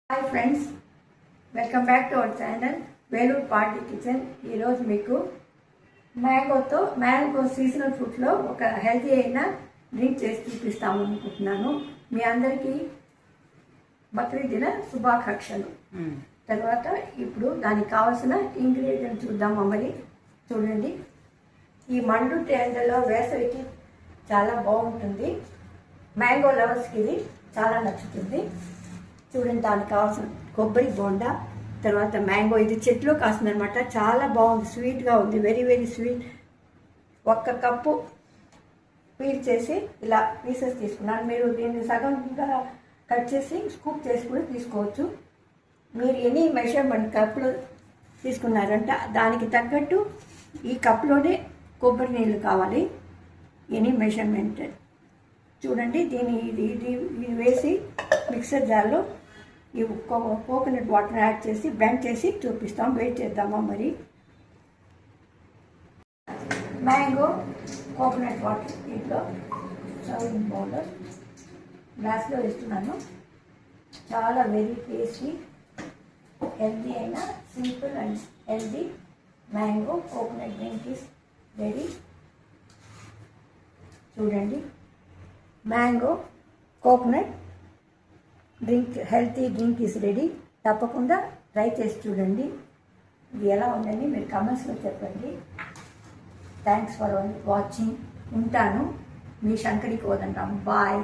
Hi friends, welcome back to our channel Vellore party kitchen. ఈరోజు మీకు mango seasonal ఫ్రూట్లో ఒక healthy అయిన డ్రింక్ చేసి చూపిస్తాము అనుకుంటున్నాను. మీ అందరికీ బక్రీద్ దిన శుభాకాంక్షలు. తర్వాత ఇప్పుడు దానికి కావాల్సిన ఇంగ్రీడియంట్ చూద్దాము. మరి చూడండి, ఈ మండు ఎండలో వేసవికి చాలా బాగుంటుంది. మ్యాంగో లవర్స్కి ఇది చాలా నచ్చుతుంది. చూడండి, దానికి కావాల్సిన కొబ్బరి బోండా, తర్వాత మ్యాంగో, ఇది చెట్లో కాస్తుందనమాట. చాలా బాగుంది, స్వీట్గా ఉంది, very very sweet. 1 cup peel చేసి ఇలా పీసెస్ తీసుకున్నాను. మీరు దీన్ని సగంగా కట్ చేసి స్కూప్ చేసి కూడా తీసుకోవచ్చు. మీరు ఎనీ మెషర్మెంట్ కప్పులో తీసుకున్నారంటే దానికి తగ్గట్టు ఈ కప్లోనే కొబ్బరి నీళ్ళు కావాలి, ఎనీ మెషర్మెంట్. చూడండి, ఇది వేసి మిక్సర్ జార్లో ఈ కోకోనట్ వాటర్ యాడ్ చేసి బ్లెండ్ చేసి చూపిస్తాం. వెయిట్ చేద్దామా. మరి మ్యాంగో కోకోనట్ వాటర్ దీంట్లో సర్వింగ్ పౌడర్ గ్లాస్లో వేస్తున్నాను. చాలా వెరీ టేస్టీ, హెల్దీ అయిన simple and healthy mango coconut drink is ready. చూడండి, mango coconut drink, healthy drink is ready. తప్పకుండా ట్రై చేసి చూడండి. ఇది ఎలా ఉందని మీరు కమెంట్స్లో చెప్పండి. Thanks for watching. ఉంటాను. మీ శంకరి కోదంటాము. బాయ్.